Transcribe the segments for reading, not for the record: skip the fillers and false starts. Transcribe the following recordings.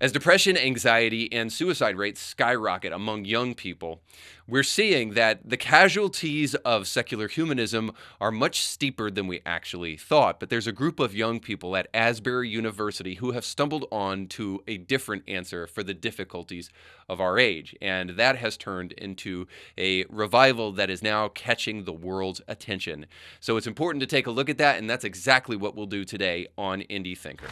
As depression, anxiety, and suicide rates skyrocket among young people, we're seeing that the casualties of secular humanism are much steeper than we actually thought. But there's a group of young people at Asbury University who have stumbled on to a different answer for the difficulties of our age. And that has turned into a revival that is now catching the world's attention. So it's important to take a look at that, and that's exactly what we'll do today on Indie Thinker.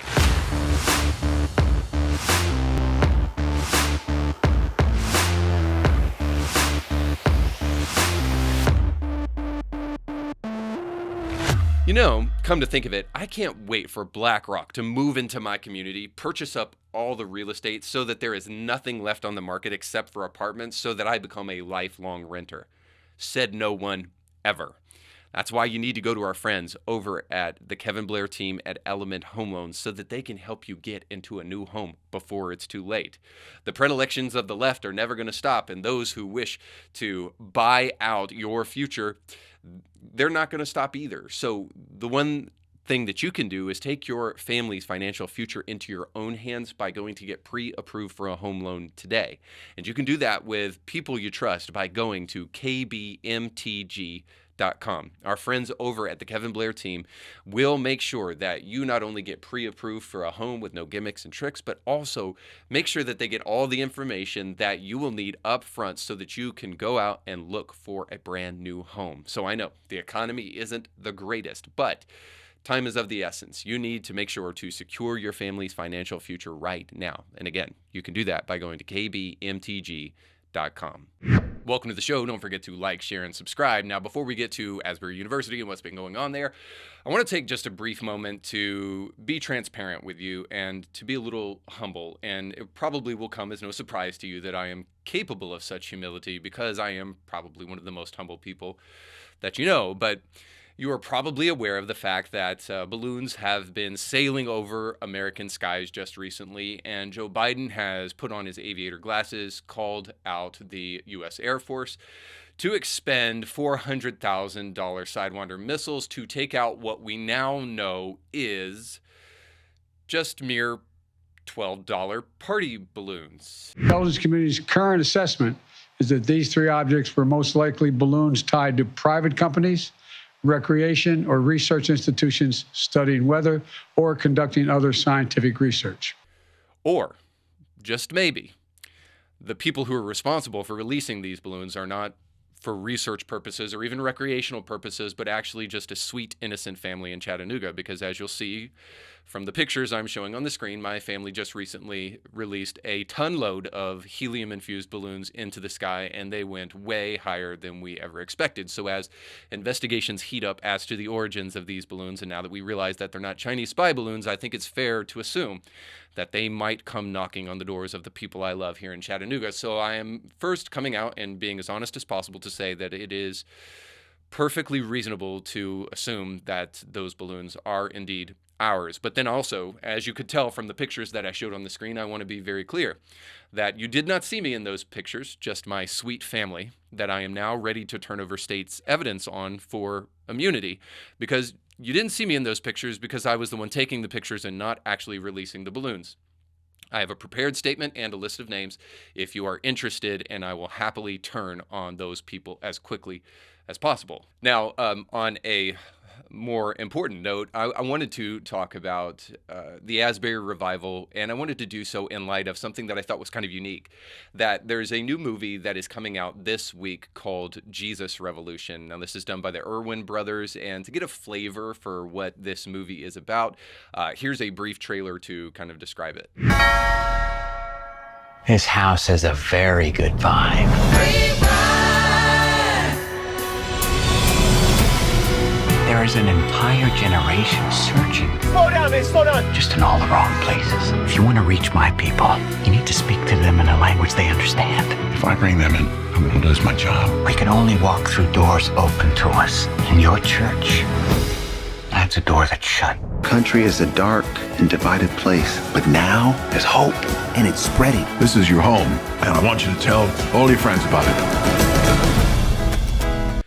You know, come to think of it, I can't wait for BlackRock to move into my community, purchase up all the real estate so that there is nothing left on the market except for apartments so that I become a lifelong renter. Said no one ever. That's why you need to go to our friends over at the Kevin Blair team at Element Home Loans so that they can help you get into a new home before it's too late. The predilections of the left are never going to stop, and those who wish to buy out your future, they're not going to stop either. So the one thing that you can do is take your family's financial future into your own hands by going to get pre-approved for a home loan today. And you can do that with people you trust by going to kbmtg.com. Our friends over at the Kevin Blair team will make sure that you not only get pre-approved for a home with no gimmicks and tricks, but also make sure that they get all the information that you will need up front so that you can go out and look for a brand new home. So I know the economy isn't the greatest, but time is of the essence. You need to make sure to secure your family's financial future right now. And again, you can do that by going to kbmtg.com. Welcome to the show. Don't forget to like, share, and subscribe. Now, before we get to Asbury University and what's been going on there, I want to take just a brief moment to be transparent with you and to be a little humble. And it probably will come as no surprise to you that I am capable of such humility because I am probably one of the most humble people that you know. But you are probably aware of the fact that balloons have been sailing over American skies just recently, and Joe Biden has put on his aviator glasses, called out the U.S. Air Force to expend $400,000 Sidewinder missiles to take out what we now know is just mere $12 party balloons. The intelligence community's current assessment is that these three objects were most likely balloons tied to private companies, recreation, or research institutions studying weather or conducting other scientific research. Or, just maybe, the people who are responsible for releasing these balloons are not for research purposes or even recreational purposes, but actually just a sweet, innocent family in Chattanooga. Because as you'll see from the pictures I'm showing on the screen, my family just recently released a ton load of helium-infused balloons into the sky, and they went way higher than we ever expected. So as investigations heat up as to the origins of these balloons, and now that we realize that they're not Chinese spy balloons, I think it's fair to assume that they might come knocking on the doors of the people I love here in Chattanooga. So I am first coming out and being as honest as possible to say that it is perfectly reasonable to assume that those balloons are indeed ours. But then also, as you could tell from the pictures that I showed on the screen, I want to be very clear that you did not see me in those pictures, just my sweet family, that I am now ready to turn over state's evidence on for immunity, because you didn't see me in those pictures because I was the one taking the pictures and not actually releasing the balloons. I have a prepared statement and a list of names if you are interested, and I will happily turn on those people as quickly as possible. Now, on a more important note, I wanted to talk about the Asbury revival, and I wanted to do so in light of something that I thought was kind of unique, that there's a new movie that is coming out this week called Jesus Revolution. Now, this is done by the Irwin brothers, and to get a flavor for what this movie is about, here's a brief trailer to kind of describe it. This house has a very good vibe. There is an entire generation searching. Slow down, man, slow down. Just in all the wrong places. If you want to reach my people, you need to speak to them in a language they understand. If I bring them in, I'm going to lose my job. We can only walk through doors open to us. In your church, that's a door that's shut. Country is a dark and divided place, but now there's hope, and it's spreading. This is your home, and I want you to tell all your friends about it.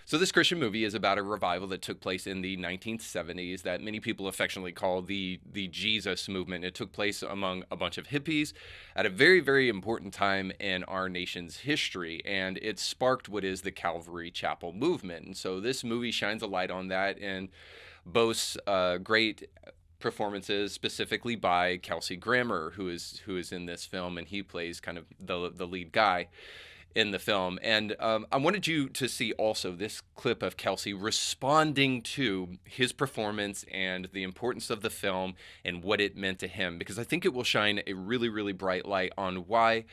So this Christian movie is about a revival that took place in the 1970s that many people affectionately call the Jesus movement. It took place among a bunch of hippies at a very, very important time in our nation's history, and it sparked what is the Calvary Chapel movement. And so this movie shines a light on that and boasts great performances, specifically by Kelsey Grammer, who is in this film, and he plays kind of the lead guy in the film. And I wanted you to see also this clip of Kelsey responding to his performance and the importance of the film and what it meant to him, because I think it will shine a really, really bright light on why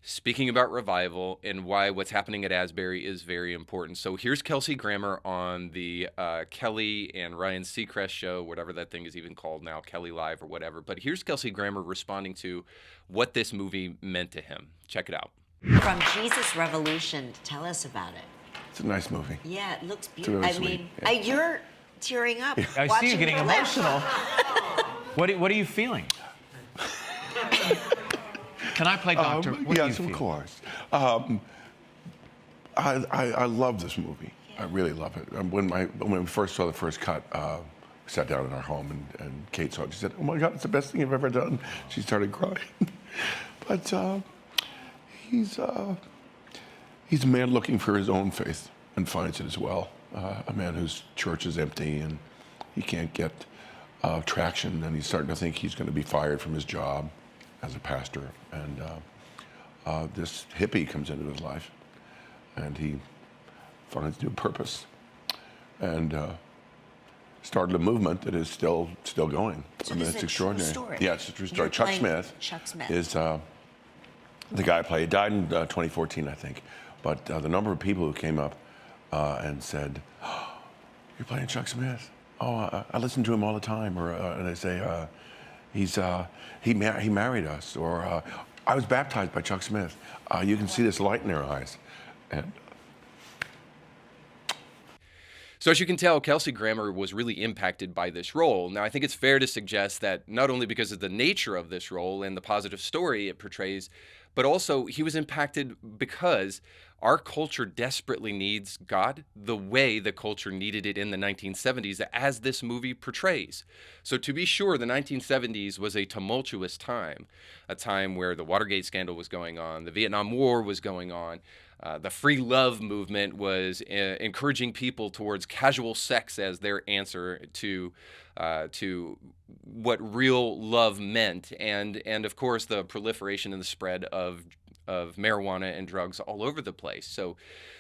speaking about revival and why what's happening at Asbury is very important. So here's Kelsey Grammer on the Kelly and Ryan Seacrest show, whatever that thing is even called now, Kelly Live or whatever. But here's Kelsey Grammer responding to what this movie meant to him. Check it out. From Jesus Revolution, tell us about it. It's a nice movie. Yeah, it looks It's beautiful. really I sweet. mean, Yeah. you're tearing up. I see you getting emotional. What are you feeling? Can I play doctor? What do yes, you of feel? course. I love this movie. I really love it. When we first saw the first cut, we sat down in our home and Kate saw it. She said, "Oh my God, it's the best thing I've ever done." She started crying. But he's a man looking for his own faith and finds it as well. A man whose church is empty and he can't get traction, and he's starting to think he's going to be fired from his job as a pastor. And this hippie comes into his life, and he finds new purpose, and started a movement that is still going. So I mean, this is it's a true extraordinary. story. Yeah, it's a true story. You're Chuck playing Smith, Chuck Smith. is the guy I play. He died in 2014, I think. But the number of people who came up and said, "Oh, you're playing Chuck Smith? Oh, I listen to him all the time." Or and they say, he married us. Or I was baptized by Chuck Smith. You can see this light in their eyes. And So as you can tell, Kelsey Grammer was really impacted by this role. Now, I think it's fair to suggest that not only because of the nature of this role and the positive story it portrays, but also he was impacted because our culture desperately needs God the way the culture needed it in the 1970s, as this movie portrays. So to be sure, the 1970s was a tumultuous time, a time where the Watergate scandal was going on, the Vietnam War was going on, the free love movement was encouraging people towards casual sex as their answer to what real love meant, and of course the proliferation and the spread of marijuana and drugs all over the place.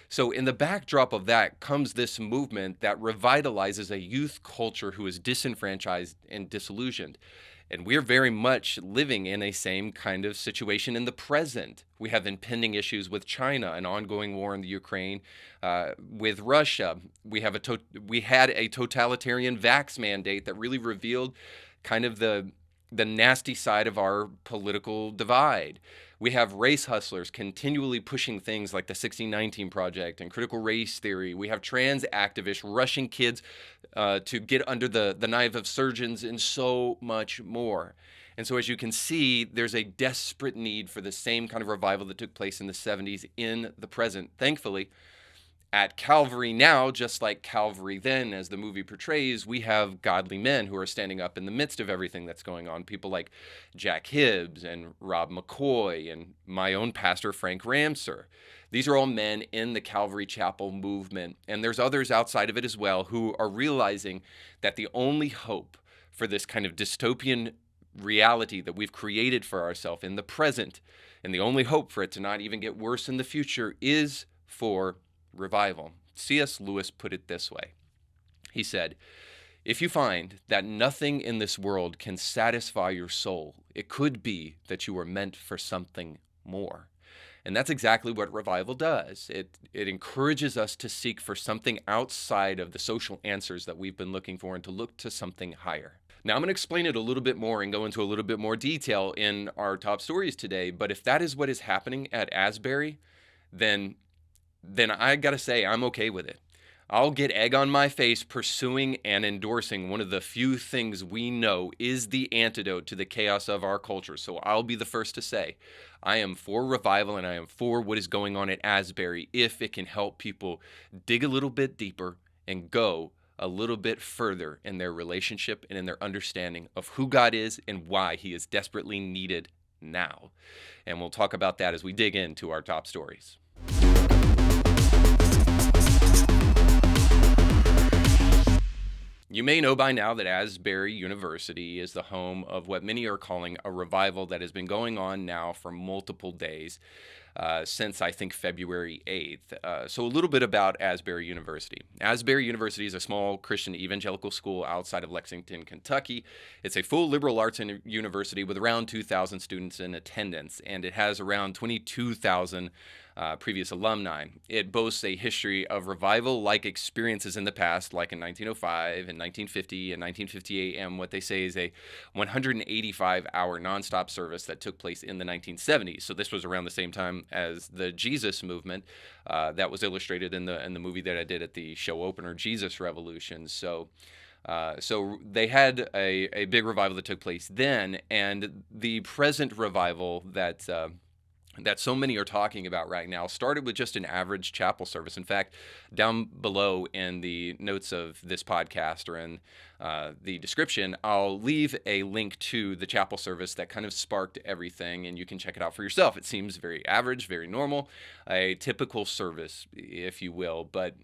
So in the backdrop of that comes this movement that revitalizes a youth culture who is disenfranchised and disillusioned. And we're very much living in a same kind of situation in the present. We have impending issues with China, an ongoing war in the Ukraine, with Russia. We had a totalitarian vax mandate that really revealed kind of the nasty side of our political divide. We have race hustlers continually pushing things like the 1619 Project and critical race theory. We have trans activists rushing kids to get under the knife of surgeons and so much more. And so as you can see, there's a desperate need for the same kind of revival that took place in the 70s in the present. Thankfully, at Calvary now, just like Calvary then, as the movie portrays, we have godly men who are standing up in the midst of everything that's going on. People like Jack Hibbs and Rob McCoy and my own pastor, Frank Ramser. These are all men in the Calvary Chapel movement. And there's others outside of it as well who are realizing that the only hope for this kind of dystopian reality that we've created for ourselves in the present, and the only hope for it to not even get worse in the future, is for revival. C.S. Lewis put it this way. He said, "If you find that nothing in this world can satisfy your soul, it could be that you were meant for something more." And that's exactly what revival does. It encourages us to seek for something outside of the social answers that we've been looking for and to look to something higher. Now, I'm going to explain it a little bit more and go into a little bit more detail in our top stories today. But if that is what is happening at Asbury, then I got to say I'm okay with it. I'll get egg on my face pursuing and endorsing one of the few things we know is the antidote to the chaos of our culture. So I'll be the first to say, I am for revival and I am for what is going on at Asbury if it can help people dig a little bit deeper and go a little bit further in their relationship and in their understanding of who God is and why he is desperately needed now. And we'll talk about that as we dig into our top stories. You may know by now that Asbury University is the home of what many are calling a revival that has been going on now for multiple days since, I think, February 8th. So a little bit about Asbury University. Asbury University is a small Christian evangelical school outside of Lexington, Kentucky. It's a full liberal arts university with around 2,000 students in attendance, and it has around 22,000 previous alumni. It boasts a history of revival-like experiences in the past, like in 1905 and 1950 and 1958, and what they say is a 185-hour nonstop service that took place in the 1970s. So this was around the same time as the Jesus movement that was illustrated in the movie that I did at the show opener, Jesus Revolution. So they had a big revival that took place then, and the present revival that so many are talking about right now started with just an average chapel service. In fact, down below in the notes of this podcast or in the description, I'll leave a link to the chapel service that kind of sparked everything, and you can check it out for yourself. It seems very average, very normal, a typical service, if you will, but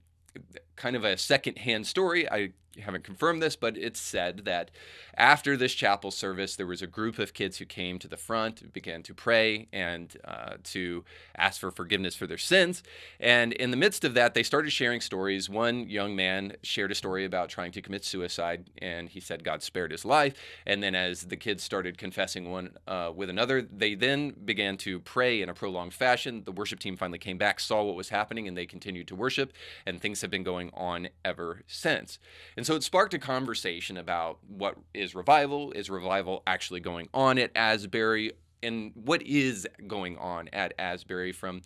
kind of a secondhand story. I haven't confirmed this, but it's said that after this chapel service, there was a group of kids who came to the front, began to pray and to ask for forgiveness for their sins. And in the midst of that, they started sharing stories. One young man shared a story about trying to commit suicide, and he said God spared his life. And then as the kids started confessing one with another, they then began to pray in a prolonged fashion. The worship team finally came back, saw what was happening, and they continued to worship, and things have been going on ever since. And so it sparked a conversation about what is revival? Is revival actually going on at Asbury? And what is going on at Asbury from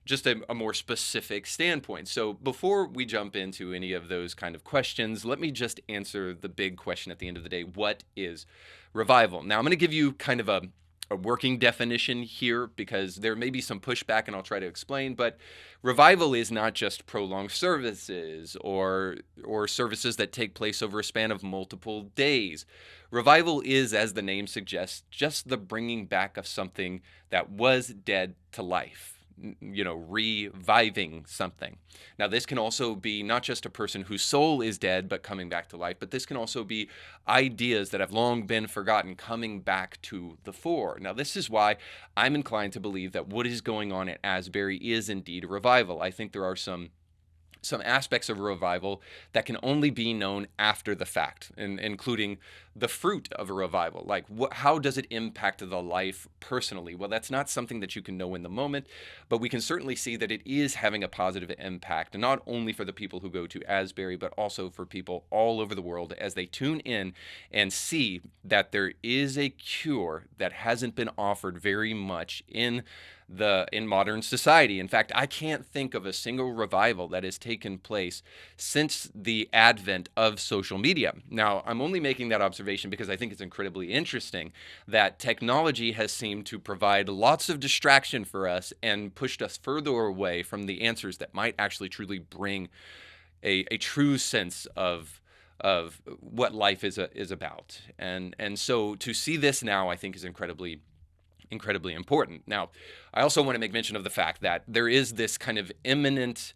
just a more specific standpoint? So before we jump into any of those kind of questions, let me just answer the big question at the end of the day. What is revival? Now, I'm going to give you kind of a working definition here because there may be some pushback and I'll try to explain, but revival is not just prolonged services or services that take place over a span of multiple days. Revival is, as the name suggests, just the bringing back of something that was dead to life. Reviving something. Now, this can also be not just a person whose soul is dead but coming back to life, but this can also be ideas that have long been forgotten coming back to the fore. Now, this is why I'm inclined to believe that what is going on at Asbury is indeed a revival. I think there are some aspects of revival that can only be known after the fact, including the fruit of a revival. Like, how does it impact the life personally? Well, that's not something that you can know in the moment, but we can certainly see that it is having a positive impact, not only for the people who go to Asbury, but also for people all over the world as they tune in and see that there is a cure that hasn't been offered very much in modern society. In fact, I can't think of a single revival that has taken place since the advent of social media. Now, I'm only making that observation because I think it's incredibly interesting that technology has seemed to provide lots of distraction for us and pushed us further away from the answers that might actually truly bring a true sense of what life is about. And so to see this now, I think, is incredibly important. Now, I also want to make mention of the fact that there is this kind of imminent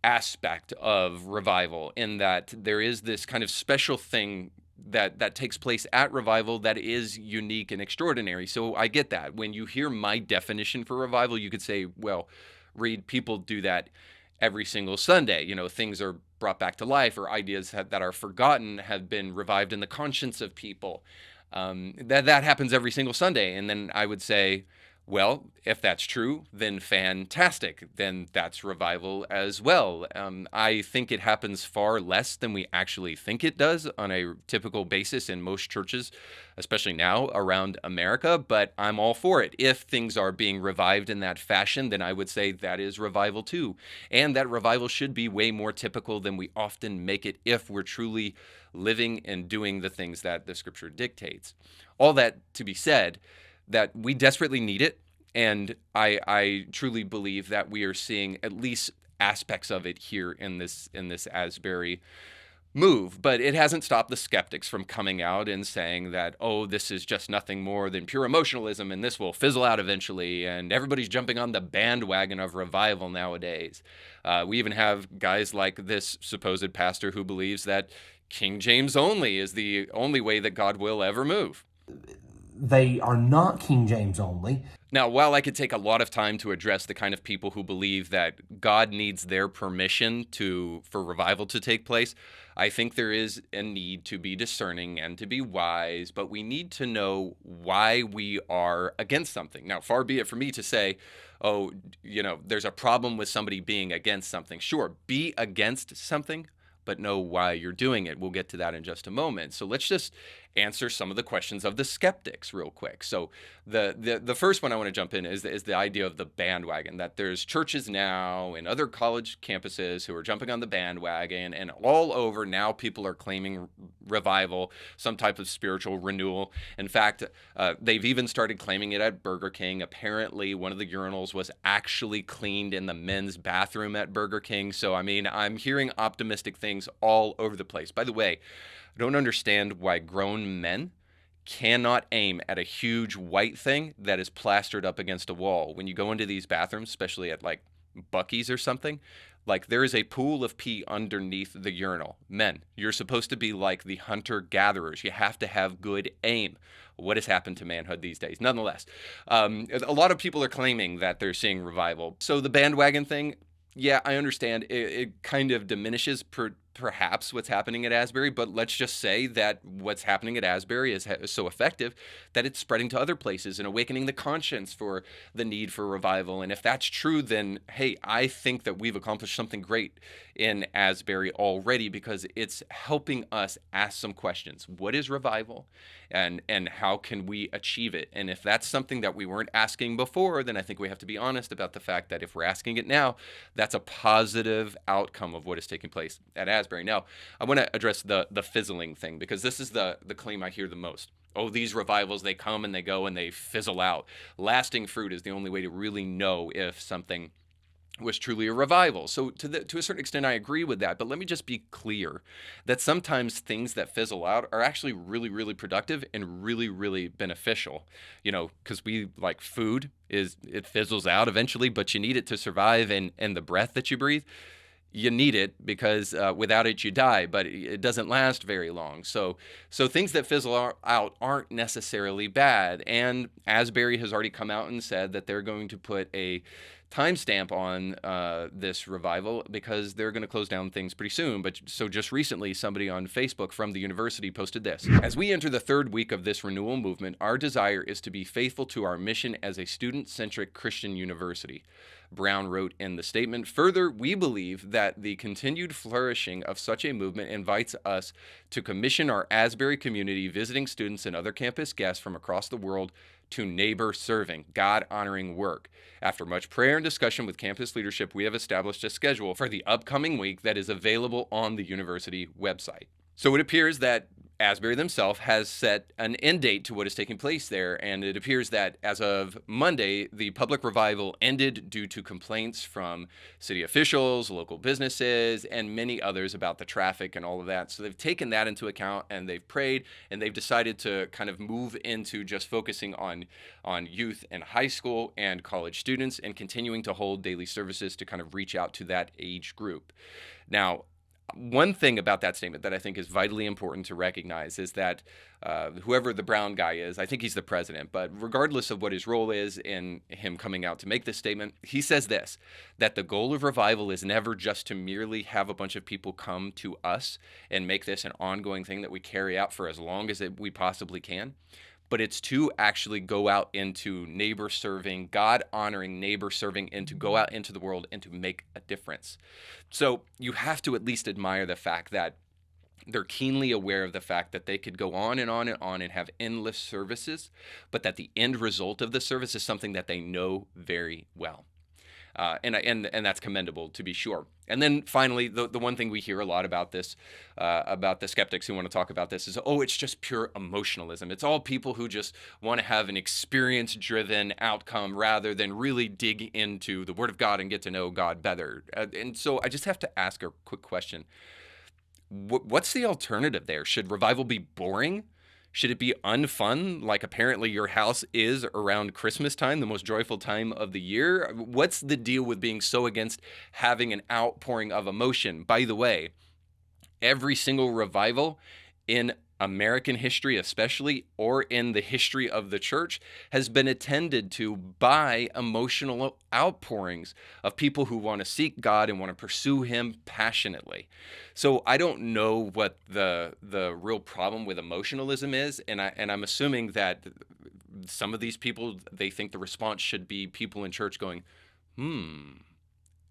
aspect of revival in that there is this kind of special thing that takes place at revival that is unique and extraordinary. So I get that. When you hear my definition for revival, you could say, well, Reed, people do that every single Sunday. Things are brought back to life, or ideas that are forgotten have been revived in the conscience of people. That happens every single Sunday. And then I would say, Well, if that's true, then fantastic. Then that's revival as well. I think it happens far less than we actually think it does on a typical basis in most churches, especially now around America, but I'm all for it. If things are being revived in that fashion, then I would say that is revival too. And that revival should be way more typical than we often make it if we're truly living and doing the things that the scripture dictates. All that to be said, that we desperately need it. And I truly believe that we are seeing at least aspects of it here in this Asbury move. But it hasn't stopped the skeptics from coming out and saying that, oh, this is just nothing more than pure emotionalism and this will fizzle out eventually. And everybody's jumping on the bandwagon of revival nowadays. We even have guys like this supposed pastor who believes that King James only is the only way that God will ever move. They are not King James only. Now, while I could take a lot of time to address the kind of people who believe that God needs their permission for revival to take place, I think there is a need to be discerning and to be wise, but we need to know why we are against something. Now, far be it for me to say, oh, there's a problem with somebody being against something. Sure, be against something, but know why you're doing it. We'll get to that in just a moment. So let's just answer some of the questions of the skeptics real quick. So the first one I want to jump in is the idea of the bandwagon, that there's churches now and other college campuses who are jumping on the bandwagon, and all over now people are claiming revival, some type of spiritual renewal. In fact, they've even started claiming it at Burger King. Apparently, one of the urinals was actually cleaned in the men's bathroom at Burger King. So, I mean, I'm hearing optimistic things all over the place. By the way, I don't understand why grown men cannot aim at a huge white thing that is plastered up against a wall. When you go into these bathrooms, especially at like Buc-ee's or something, like there is a pool of pee underneath the urinal. Men, you're supposed to be like the hunter-gatherers. You have to have good aim. What has happened to manhood these days? Nonetheless, a lot of people are claiming that they're seeing revival. So the bandwagon thing, yeah, I understand. It kind of diminishes perhaps what's happening at Asbury, but let's just say that what's happening at Asbury is so effective that it's spreading to other places and awakening the conscience for the need for revival. And if that's true, then, hey, I think that we've accomplished something great in Asbury already, because it's helping us ask some questions. What is revival? And how can we achieve it? And if that's something that we weren't asking before, then I think we have to be honest about the fact that if we're asking it now, that's a positive outcome of what is taking place at Asbury. Now, I want to address the fizzling thing, because this is the claim I hear the most. Oh, these revivals, they come and they go and they fizzle out. Lasting fruit is the only way to really know if something was truly a revival. So to a certain extent, I agree with that. But let me just be clear that sometimes things that fizzle out are actually really, really productive and really, really beneficial. Because we like food, it fizzles out eventually, but you need it to survive, and the breath that you breathe, you need it, because without it you die, but it doesn't last very long. So things that fizzle out aren't necessarily bad. And Asbury has already come out and said that they're going to put a timestamp on this revival, because they're going to close down things pretty soon. But so just recently, somebody on Facebook from the university posted this: as we enter the third week of this renewal movement, our desire is to be faithful to our mission as a student-centric Christian university. Brown wrote in the statement, further, we believe that the continued flourishing of such a movement invites us to commission our Asbury community, visiting students and other campus guests from across the world, to neighbor-serving, God-honoring work. After much prayer and discussion with campus leadership, we have established a schedule for the upcoming week that is available on the university website. So it appears that Asbury themselves has set an end date to what is taking place there, and it appears that as of Monday, the public revival ended due to complaints from city officials, local businesses, and many others about the traffic and all of that. So they've taken that into account, and they've prayed, and they've decided to kind of move into just focusing on youth and high school and college students, and continuing to hold daily services to kind of reach out to that age group. Now, one thing about that statement that I think is vitally important to recognize is that whoever the brown guy is, I think he's the president, but regardless of what his role is in him coming out to make this statement, he says this, that the goal of revival is never just to merely have a bunch of people come to us and make this an ongoing thing that we carry out for as long as we possibly can, but it's to actually go out into neighbor serving, God honoring neighbor serving, and to go out into the world and to make a difference. So you have to at least admire the fact that they're keenly aware of the fact that they could go on and on and on and have endless services, but that the end result of the service is something that they know very well. And that's commendable, to be sure. And then finally, the one thing we hear a lot about this, about the skeptics who want to talk about this is, oh, it's just pure emotionalism. It's all people who just want to have an experience-driven outcome rather than really dig into the Word of God and get to know God better. And so I just have to ask a quick question. What's the alternative there? Should revival be boring? Should it be unfun, like apparently your house is around Christmas time, the most joyful time of the year? What's the deal with being so against having an outpouring of emotion? By the way, every single revival in American history especially, or in the history of the church, has been attended to by emotional outpourings of people who want to seek God and want to pursue Him passionately. So I don't know what the real problem with emotionalism is, and I'm assuming that some of these people, they think the response should be people in church going, and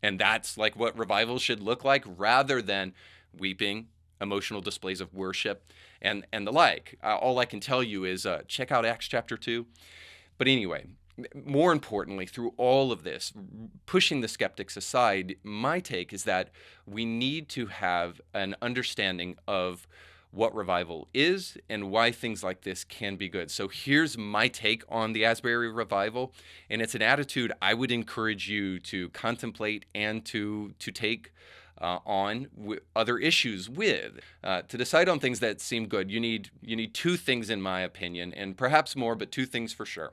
that's like what revival should look like, rather than weeping, emotional displays of worship, and the like. All I can tell you is check out Acts chapter 2. But anyway, more importantly, through all of this, pushing the skeptics aside, my take is that we need to have an understanding of what revival is and why things like this can be good. So here's my take on the Asbury revival, and it's an attitude I would encourage you to contemplate and to take on other issues with. To decide on things that seem good, you need two things, in my opinion, and perhaps more, but two things for sure.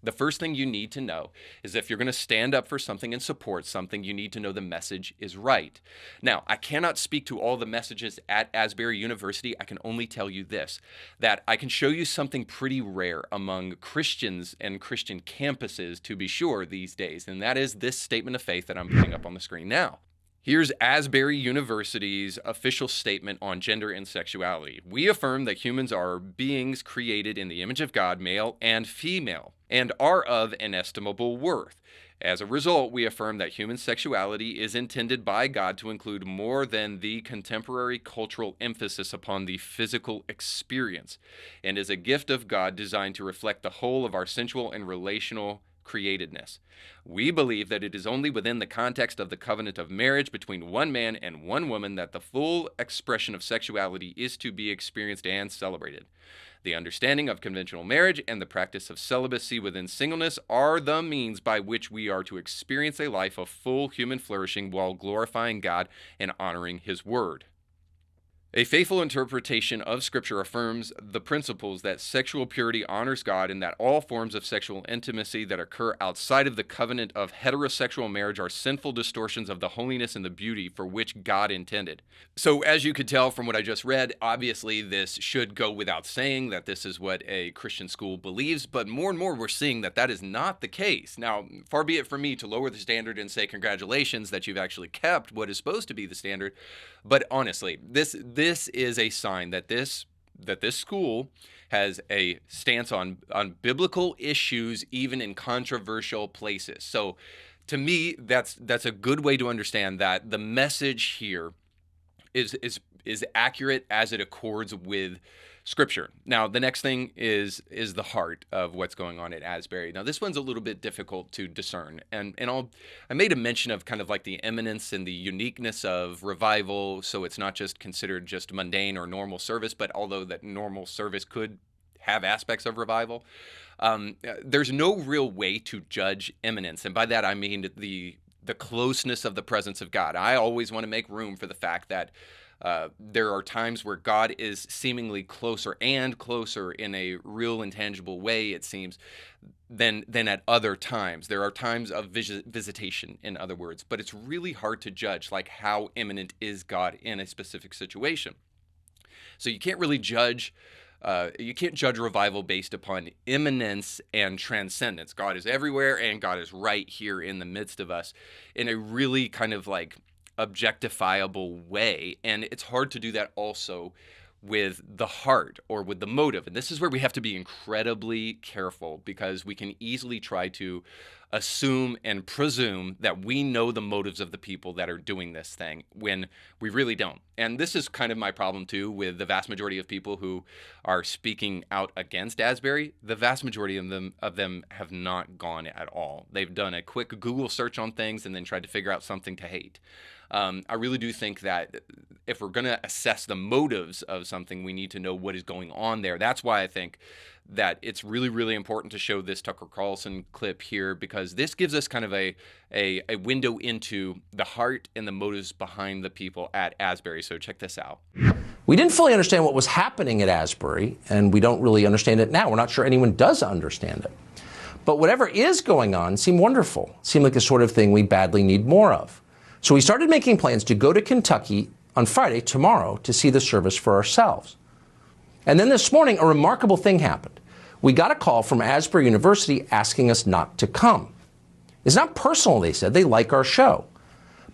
The first thing you need to know is if you're going to stand up for something and support something, you need to know the message is right. Now, I cannot speak to all the messages at Asbury University. I can only tell you this, that I can show you something pretty rare among Christians and Christian campuses, to be sure, these days, and that is this statement of faith that I'm putting up on the screen now. Here's Asbury University's official statement on gender and sexuality. We affirm that humans are beings created in the image of God, male and female, and are of inestimable worth. As a result, we affirm that human sexuality is intended by God to include more than the contemporary cultural emphasis upon the physical experience, and is a gift of God designed to reflect the whole of our sensual and relational createdness. We believe that it is only within the context of the covenant of marriage between one man and one woman that the full expression of sexuality is to be experienced and celebrated. The understanding of conventional marriage and the practice of celibacy within singleness are the means by which we are to experience a life of full human flourishing while glorifying God and honoring His word. A faithful interpretation of Scripture affirms the principles that sexual purity honors God and that all forms of sexual intimacy that occur outside of the covenant of heterosexual marriage are sinful distortions of the holiness and the beauty for which God intended. So as you could tell from what I just read, obviously this should go without saying that this is what a Christian school believes, but more and more we're seeing that that is not the case. Now, far be it from me to lower the standard and say congratulations that you've actually kept what is supposed to be the standard, but honestly, this is a sign that this school has a stance on biblical issues, even in controversial places. So to me, that's a good way to understand that the message here is accurate as it accords with Scripture. Now, the next thing is the heart of what's going on at Asbury. Now, this one's a little bit difficult to discern, and I made a mention of kind of like the eminence and the uniqueness of revival, so it's not just considered just mundane or normal service, but although that normal service could have aspects of revival, there's no real way to judge eminence, and by that I mean the closeness of the presence of God. I always want to make room for the fact that there are times where God is seemingly closer and closer in a real and tangible way, it seems, than at other times. There are times of visitation, in other words, but it's really hard to judge like how imminent is God in a specific situation. So you can't really judge revival based upon immanence and transcendence. God is everywhere and God is right here in the midst of us in a really kind of like objectifiable way, and it's hard to do that also with the heart or with the motive. And this is where we have to be incredibly careful, because we can easily try to assume and presume that we know the motives of the people that are doing this thing when we really don't. And this is kind of my problem too with the vast majority of people who are speaking out against Asbury. The vast majority of them have not gone at all. They've done a quick Google search on things and then tried to figure out something to hate. I really do think that if we're going to assess the motives of something, we need to know what is going on there. That's why I think that it's really, really important to show this Tucker Carlson clip here, because this gives us kind of a window into the heart and the motives behind the people at Asbury. So check this out. We didn't fully understand what was happening at Asbury, and we don't really understand it now. We're not sure anyone does understand it. But whatever is going on seemed wonderful, seemed like the sort of thing we badly need more of. So we started making plans to go to Kentucky on Friday, tomorrow, to see the service for ourselves. And then this morning, a remarkable thing happened. We got a call from Asbury University asking us not to come. It's not personal, they said. They like our show.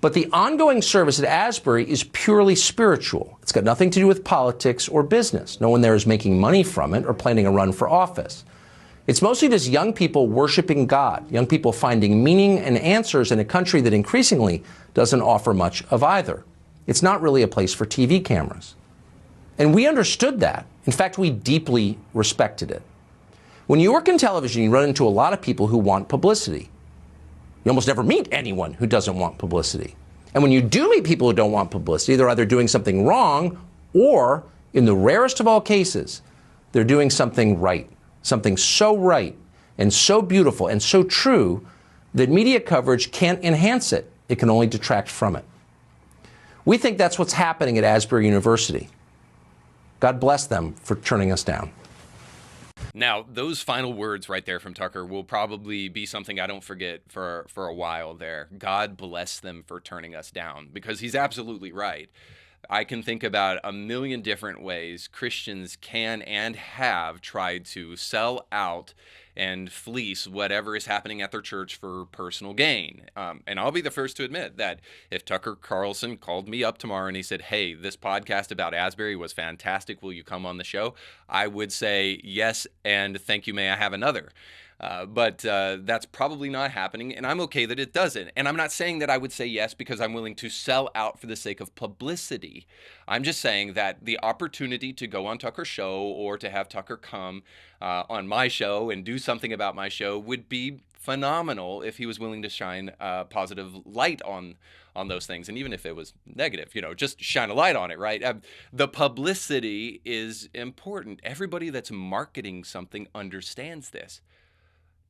But the ongoing service at Asbury is purely spiritual. It's got nothing to do with politics or business. No one there is making money from it or planning a run for office. It's mostly just young people worshiping God, young people finding meaning and answers in a country that increasingly doesn't offer much of either. It's not really a place for TV cameras. And we understood that. In fact, we deeply respected it. When you work in television, you run into a lot of people who want publicity. You almost never meet anyone who doesn't want publicity. And when you do meet people who don't want publicity, they're either doing something wrong or, in the rarest of all cases, they're doing something right. Something so right and so beautiful and so true that media coverage can't enhance it. It can only detract from it. We think that's what's happening at Asbury University. God bless them for turning us down. Now, those final words right there from Tucker will probably be something I don't forget for a while there. God bless them for turning us down, because he's absolutely right. I can think about a million different ways Christians can and have tried to sell out and fleece whatever is happening at their church for personal gain. And I'll be the first to admit that if Tucker Carlson called me up tomorrow and he said, hey, this podcast about Asbury was fantastic, will you come on the show? I would say yes, and thank you, may I have another. But that's probably not happening, and I'm okay that it doesn't. And I'm not saying that I would say yes because I'm willing to sell out for the sake of publicity. I'm just saying that the opportunity to go on Tucker's show or to have Tucker come on my show and do something about my show would be phenomenal if he was willing to shine a positive light on those things. And even if it was negative, just shine a light on it, right? The publicity is important. Everybody that's marketing something understands this.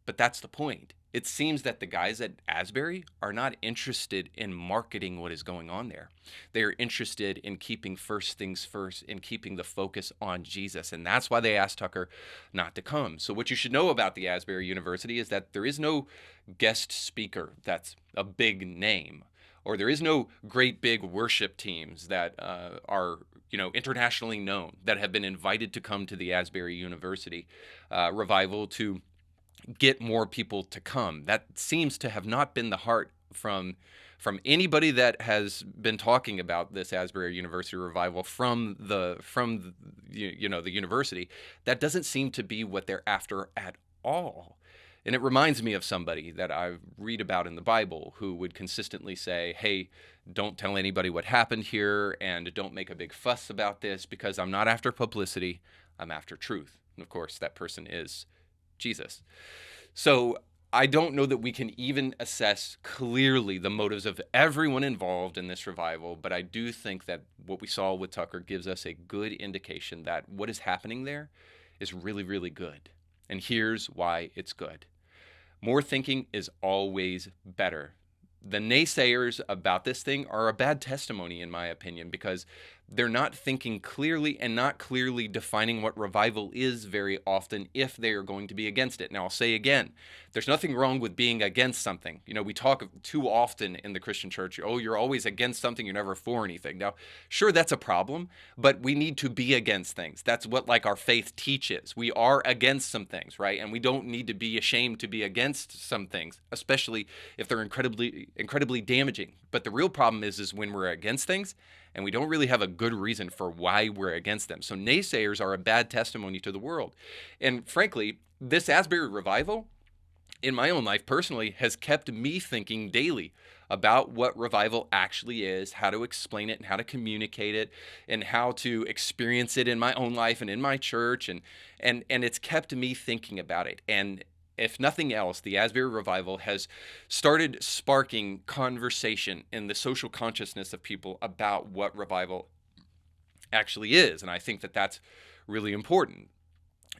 But that's the point. It seems that the guys at Asbury are not interested in marketing what is going on there. They are interested in keeping first things first and keeping the focus on Jesus. And that's why they asked Tucker not to come. So what you should know about the Asbury University is that there is no guest speaker that's a big name, or there is no great big worship teams that are internationally known that have been invited to come to the Asbury University revival to get more people to come. That seems to have not been the heart from anybody that has been talking about this Asbury University revival from the university. That doesn't seem to be what they're after at all. And it reminds me of somebody that I read about in the Bible who would consistently say, hey, don't tell anybody what happened here and don't make a big fuss about this because I'm not after publicity, I'm after truth. And of course, that person is Jesus. So I don't know that we can even assess clearly the motives of everyone involved in this revival, but I do think that what we saw with Tucker gives us a good indication that what is happening there is really, really good. And here's why it's good. More thinking is always better. The naysayers about this thing are a bad testimony, in my opinion, because they're not thinking clearly and not clearly defining what revival is very often if they are going to be against it. Now, I'll say again, there's nothing wrong with being against something. We talk too often in the Christian church, oh, you're always against something, you're never for anything. Now, sure, that's a problem, but we need to be against things. That's what our faith teaches. We are against some things, right? And we don't need to be ashamed to be against some things, especially if they're incredibly damaging. But the real problem is when we're against things and we don't really have a good reason for why we're against them. So naysayers are a bad testimony to the world. And frankly, this Asbury revival, in my own life personally, has kept me thinking daily about what revival actually is, how to explain it and how to communicate it, and how to experience it in my own life and in my church. And it's kept me thinking about it. And if nothing else, the Asbury revival has started sparking conversation in the social consciousness of people about what revival actually is. And I think that that's really important.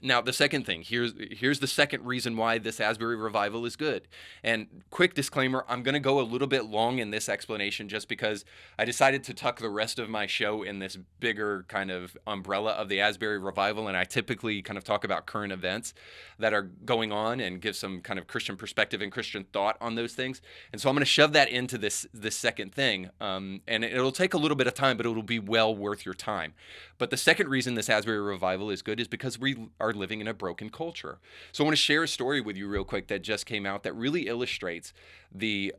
Now, the second thing, here's the second reason why this Asbury revival is good. And quick disclaimer, I'm going to go a little bit long in this explanation just because I decided to tuck the rest of my show in this bigger kind of umbrella of the Asbury revival. And I typically kind of talk about current events that are going on and give some kind of Christian perspective and Christian thought on those things. And so I'm going to shove that into this second thing. And it'll take a little bit of time, but it'll be well worth your time. But the second reason this Asbury revival is good is because we are living in a broken culture. So I want to share a story with you real quick that just came out that really illustrates the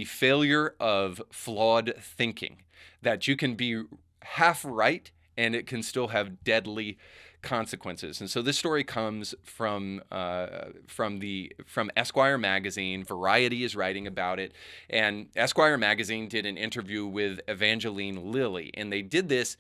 failure of flawed thinking, that you can be half right and it can still have deadly consequences. And so this story comes from Esquire magazine. Variety is writing about it, and Esquire magazine did an interview with Evangeline Lilly, and they did this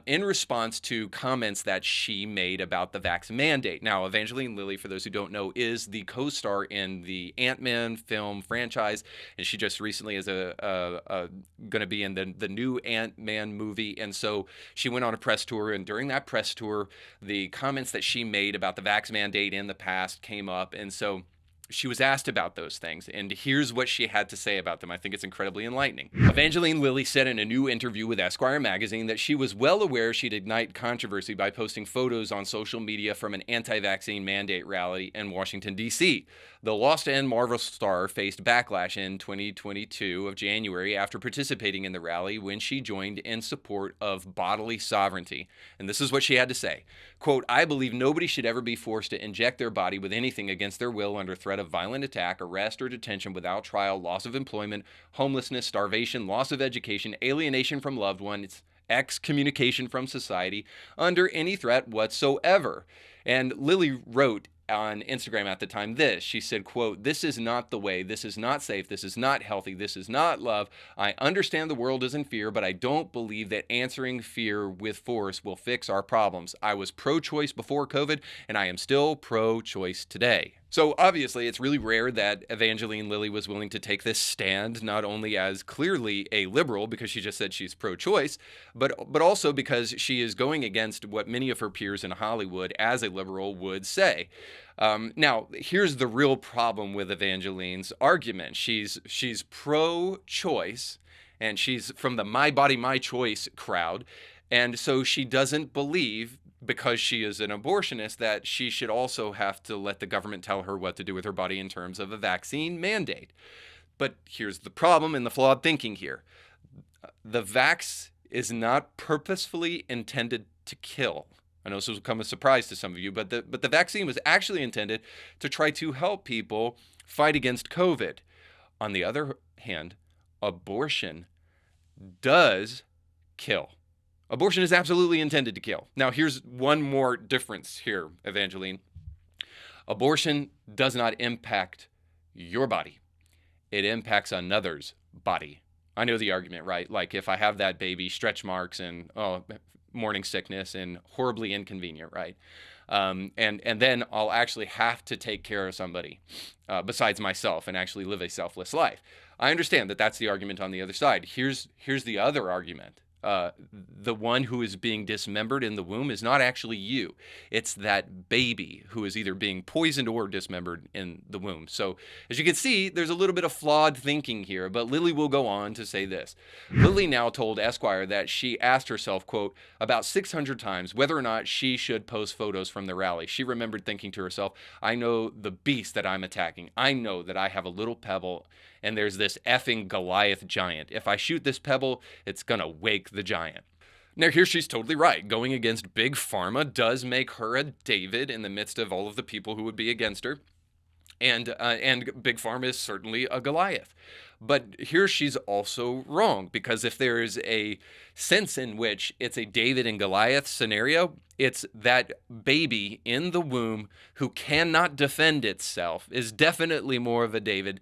in response to comments that she made about the vax mandate. Now, Evangeline Lilly, for those who don't know, is the co-star in the Ant-Man film franchise, and she just recently is going to be in the new Ant-Man movie. And so she went on a press tour, and during that press tour, the comments that she made about the vax mandate in the past came up, and so she was asked about those things, and here's what she had to say about them. I think it's incredibly enlightening. Evangeline Lilly said in a new interview with Esquire magazine that she was well aware she'd ignite controversy by posting photos on social media from an anti-vaccine mandate rally in Washington, D.C. The Lost and Marvel star faced backlash in 2022 of January after participating in the rally when she joined in support of bodily sovereignty. And this is what she had to say. Quote, "I believe nobody should ever be forced to inject their body with anything against their will under threat of violent attack, arrest, or detention without trial, loss of employment, homelessness, starvation, loss of education, alienation from loved ones, excommunication from society, under any threat whatsoever." And Lilly wrote on Instagram at the time this. She said, quote, "This is not the way. This is not safe. This is not healthy. This is not love. I understand the world is in fear, but I don't believe that answering fear with force will fix our problems. I was pro-choice before COVID, and I am still pro-choice today." So obviously, it's really rare that Evangeline Lilly was willing to take this stand, not only as clearly a liberal, because she just said she's pro-choice, but also because she is going against what many of her peers in Hollywood as a liberal would say. Now, here's the real problem with Evangeline's argument. She's pro-choice, and she's from the My Body, My Choice crowd, and so she doesn't believe, because she is an abortionist, that she should also have to let the government tell her what to do with her body in terms of a vaccine mandate. But here's the problem and the flawed thinking here. The vax is not purposefully intended to kill. I know this will come as a surprise to some of you, but the vaccine was actually intended to try to help people fight against COVID. On the other hand, abortion does kill. Abortion is absolutely intended to kill. Now, here's one more difference here, Evangeline. Abortion does not impact your body. It impacts another's body. I know the argument, right? Like, if I have that baby, stretch marks and morning sickness and horribly inconvenient, right? And then I'll actually have to take care of somebody besides myself and actually live a selfless life. I understand that that's the argument on the other side. Here's the other argument. The one who is being dismembered in the womb is not actually you. It's that baby who is either being poisoned or dismembered in the womb. So as you can see, there's a little bit of flawed thinking here, but Lilly will go on to say this. Lilly now told Esquire that she asked herself, quote, about 600 times whether or not she should post photos from the rally. She remembered thinking to herself, I know the beast that I'm attacking. I know that I have a little pebble and there's this effing Goliath giant. If I shoot this pebble, it's gonna wake the giant. Now, here she's totally right. Going against Big Pharma does make her a David in the midst of all of the people who would be against her. And Big Pharma is certainly a Goliath. But here she's also wrong, because if there is a sense in which it's a David and Goliath scenario, it's that baby in the womb who cannot defend itself is definitely more of a David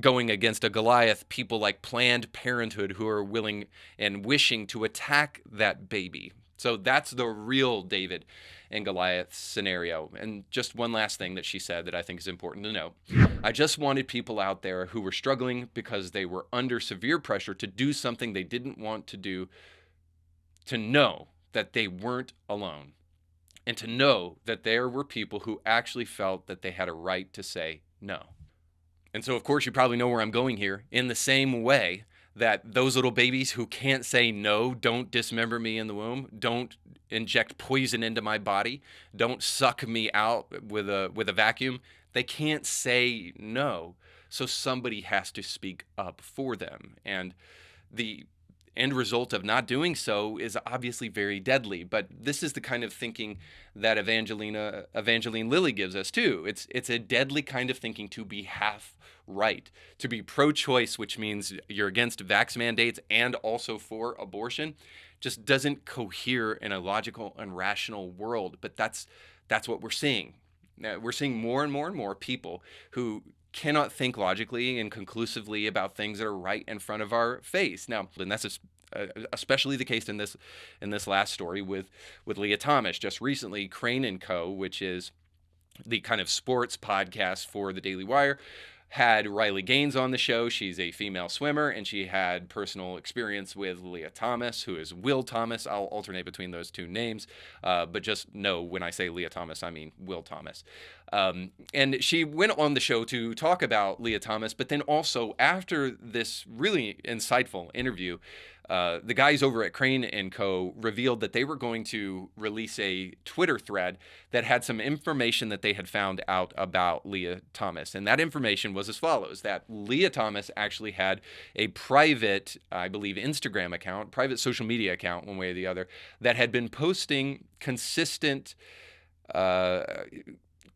going against a Goliath, people like Planned Parenthood who are willing and wishing to attack that baby. So that's the real David and Goliath scenario. And just one last thing that she said that I think is important to know. I just wanted people out there who were struggling because they were under severe pressure to do something they didn't want to do, to know that they weren't alone, and to know that there were people who actually felt that they had a right to say no. And so, of course, you probably know where I'm going here. In the same way that those little babies who can't say no, don't dismember me in the womb, don't inject poison into my body, don't suck me out with a vacuum, they can't say no. So somebody has to speak up for them. And the end result of not doing so is obviously very deadly. But this is the kind of thinking that Evangeline Lilly gives us too. It's a deadly kind of thinking to be half right, to be pro-choice, which means you're against vax mandates and also for abortion, just doesn't cohere in a logical and rational world. But that's what we're seeing. We're seeing more and more and more people who cannot think logically and conclusively about things that are right in front of our face. Now, and that's especially the case in this last story with Lia Thomas. Just recently, Crane & Co., which is the kind of sports podcast for the Daily Wire, had Riley Gaines on the show. She's a female swimmer, and she had personal experience with Lia Thomas, who is Will Thomas. I'll alternate between those two names, but just know when I say Lia Thomas, I mean Will Thomas. And she went on the show to talk about Lia Thomas, but then also after this really insightful interview, the guys over at Crane & Co. revealed that they were going to release a Twitter thread that had some information that they had found out about Lia Thomas. And that information was as follows, that Lia Thomas actually had a private, I believe, Instagram account, private social media account, one way or the other, that had been posting consistent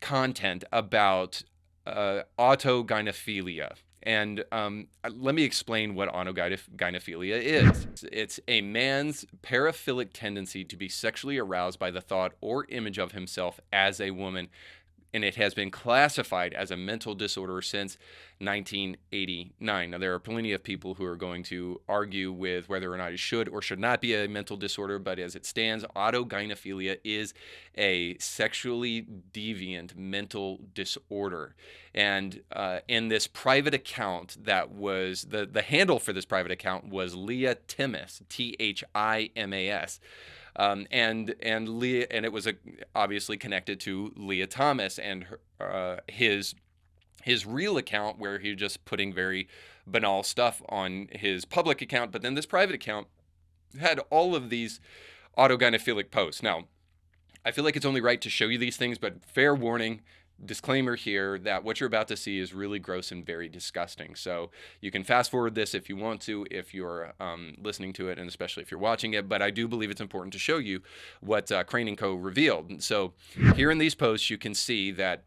content about autogynephilia. And let me explain what autogynephilia is. It's a man's paraphilic tendency to be sexually aroused by the thought or image of himself as a woman, and it has been classified as a mental disorder since 1989. Now, there are plenty of people who are going to argue with whether or not it should or should not be a mental disorder, but as it stands, autogynephilia is a sexually deviant mental disorder. And in this private account, that was the handle for this private account was Lia Thomas, Thimas. And Lia, and it was obviously connected to Lia Thomas and his real account, where he was just putting very banal stuff on his public account. But then this private account had all of these autogynephilic posts. Now, I feel like it's only right to show you these things, but fair warning, disclaimer here that what you're about to see is really gross and very disgusting. So you can fast forward this if you want to, if you're listening to it, and especially if you're watching it. But I do believe it's important to show you what Crane & Co. revealed. So here in these posts, you can see that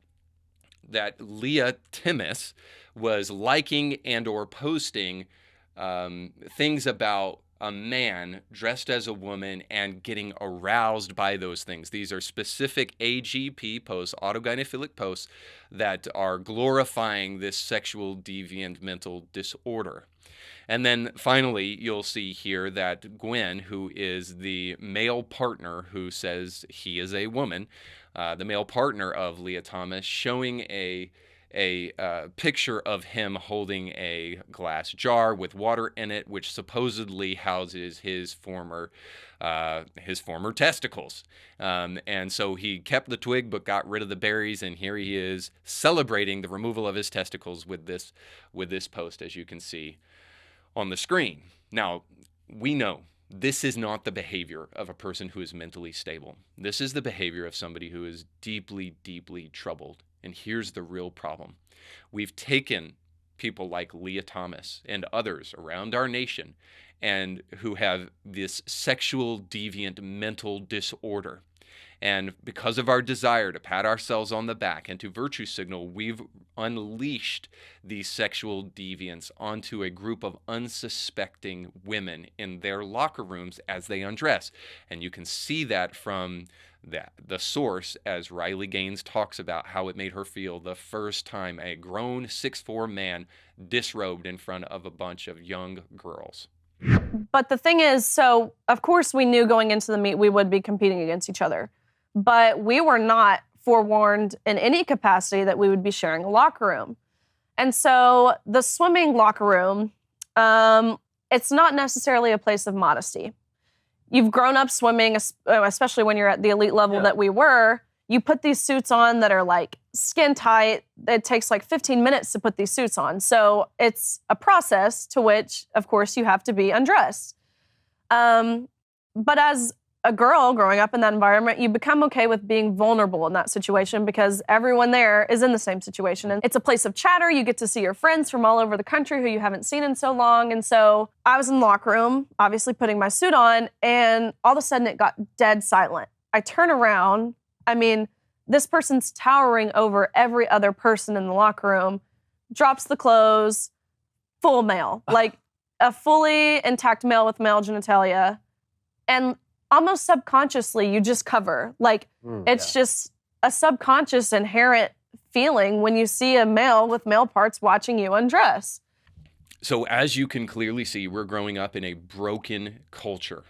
Lia Thomas was liking and or posting things about a man dressed as a woman and getting aroused by those things. These are specific AGP posts, autogynephilic posts, that are glorifying this sexual deviant mental disorder. And then finally, you'll see here that Gwen, who is the male partner who says he is a woman, the male partner of Lia Thomas, showing a picture of him holding a glass jar with water in it, which supposedly houses his former testicles. And so he kept the twig but got rid of the berries, and here he is celebrating the removal of his testicles with this post, as you can see on the screen. Now, we know this is not the behavior of a person who is mentally stable. This is the behavior of somebody who is deeply, deeply troubled. And here's the real problem. We've taken people like Lia Thomas and others around our nation and who have this sexual deviant mental disorder, And because of our desire to pat ourselves on the back and to virtue signal, we've unleashed these sexual deviants onto a group of unsuspecting women in their locker rooms as they undress. And you can see that from the source, as Riley Gaines talks about how it made her feel the first time a grown 6'4" man disrobed in front of a bunch of young girls. But the thing is, so of course we knew going into the meet we would be competing against each other. But we were not forewarned in any capacity that we would be sharing a locker room. And so the swimming locker room, it's not necessarily a place of modesty. You've grown up swimming, especially when you're at the elite level that we were. You put these suits on that are like skin tight. It takes like 15 minutes to put these suits on. So it's a process to which, of course, you have to be undressed. But as a girl growing up in that environment, you become okay with being vulnerable in that situation because everyone there is in the same situation. And it's a place of chatter. You get to see your friends from all over the country who you haven't seen in so long. And so I was in the locker room, obviously putting my suit on, and all of a sudden it got dead silent. I turn around. I mean, this person's towering over every other person in the locker room, drops the clothes, full male, like a fully intact male with male genitalia. And almost subconsciously, you just cover. Like, it's just a subconscious inherent feeling when you see a male with male parts watching you undress. So as you can clearly see, we're growing up in a broken culture.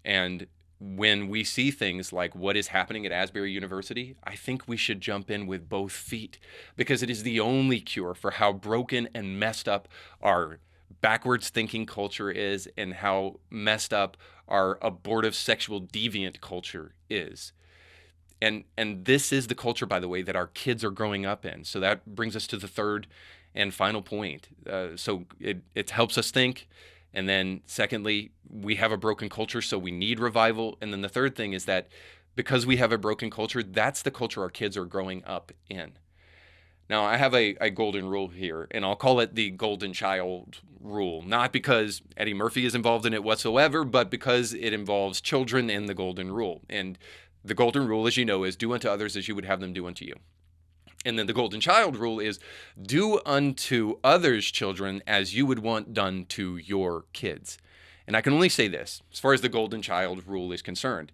And when we see things like what is happening at Asbury University, I think we should jump in with both feet because it is the only cure for how broken and messed up our backwards thinking culture is and how messed up our abortive sexual deviant culture is. And this is the culture, by the way, that our kids are growing up in. So that brings us to the third and final point. So it helps us think. And then secondly, we have a broken culture, so we need revival. And then the third thing is that because we have a broken culture, that's the culture our kids are growing up in. Now, I have a golden rule here, and I'll call it the golden child rule, not because Eddie Murphy is involved in it whatsoever, but because it involves children in the golden rule. And the golden rule, as you know, is do unto others as you would have them do unto you. And then the golden child rule is do unto others, children, as you would want done to your kids. And I can only say this, as far as the golden child rule is concerned.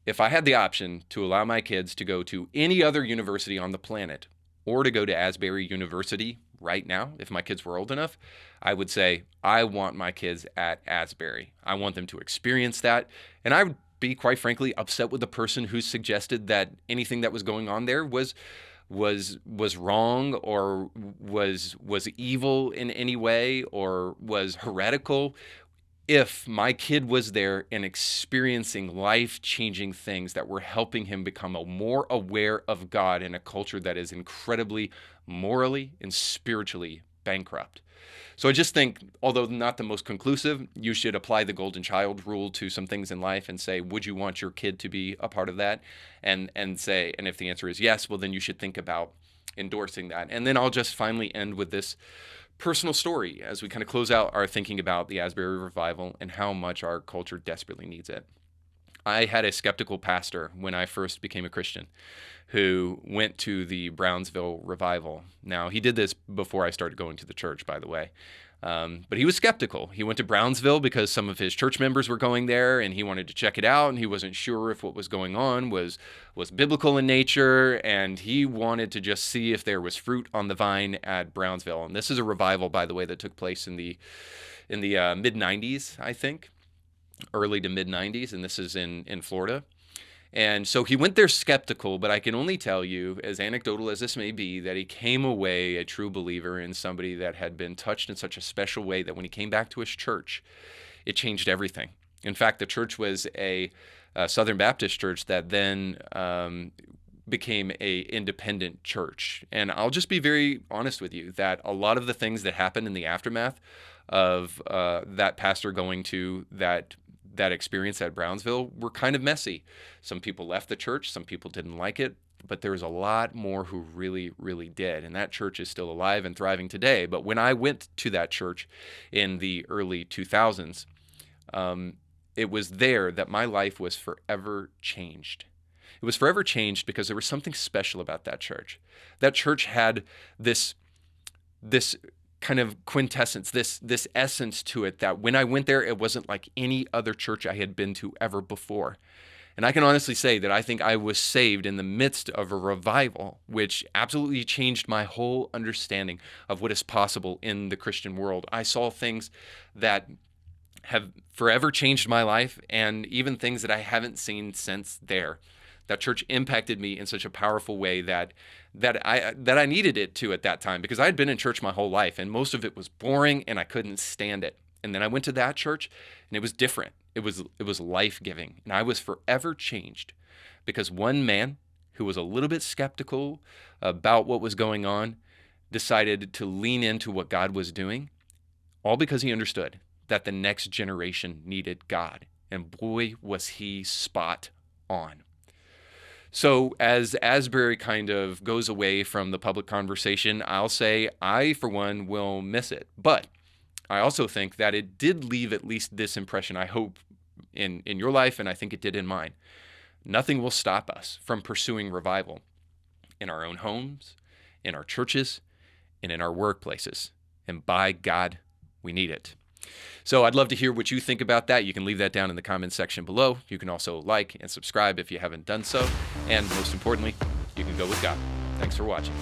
If I had the option to allow my kids to go to any other university on the planet, or to go to Asbury University right now, if my kids were old enough, I would say, I want my kids at Asbury. I want them to experience that. And I would be, quite frankly, upset with the person who suggested that anything that was going on there was wrong or was evil in any way or was heretical. If my kid was there and experiencing life-changing things that were helping him become more aware of God in a culture that is incredibly morally and spiritually bankrupt. So I just think, although not the most conclusive, you should apply the golden child rule to some things in life and say, would you want your kid to be a part of that? And say, and if the answer is yes, well, then you should think about endorsing that. And then I'll just finally end with this personal story as we kind of close out our thinking about the Asbury revival and how much our culture desperately needs it. I had a skeptical pastor when I first became a Christian who went to the Brownsville revival. Now, he did this before I started going to the church, by the way. But he was skeptical. He went to Brownsville because some of his church members were going there and he wanted to check it out, and he wasn't sure if what was going on was biblical in nature, and he wanted to just see if there was fruit on the vine at Brownsville. And this is a revival, by the way, that took place in the mid-90s, I think, early to mid-90s, and this is in Florida. And so he went there skeptical, but I can only tell you, as anecdotal as this may be, that he came away a true believer and somebody that had been touched in such a special way that when he came back to his church, it changed everything. In fact, the church was a Southern Baptist church that then became a independent church. And I'll just be very honest with you that a lot of the things that happened in the aftermath of that pastor going to that experience at Brownsville were kind of messy. Some people left the church, some people didn't like it, but there was a lot more who really, really did. And that church is still alive and thriving today. But when I went to that church in the early 2000s, it was there that my life was forever changed. It was forever changed because there was something special about that church. That church had this kind of quintessence, this essence to it that when I went there, it wasn't like any other church I had been to ever before. And I can honestly say that I think I was saved in the midst of a revival, which absolutely changed my whole understanding of what is possible in the Christian world. I saw things that have forever changed my life, and even things that I haven't seen since there. That church impacted me in such a powerful way that I needed it to at that time, because I had been in church my whole life, and most of it was boring, and I couldn't stand it. And then I went to that church, and it was different. It was life-giving, and I was forever changed because one man who was a little bit skeptical about what was going on decided to lean into what God was doing, all because he understood that the next generation needed God. And boy, was he spot on. So as Asbury kind of goes away from the public conversation, I'll say I, for one, will miss it. But I also think that it did leave at least this impression, I hope, in your life, and I think it did in mine. Nothing will stop us from pursuing revival in our own homes, in our churches, and in our workplaces. And by God, we need it. So I'd love to hear what you think about that. You can leave that down in the comments section below. You can also like and subscribe if you haven't done so. And most importantly, you can go with God. Thanks for watching.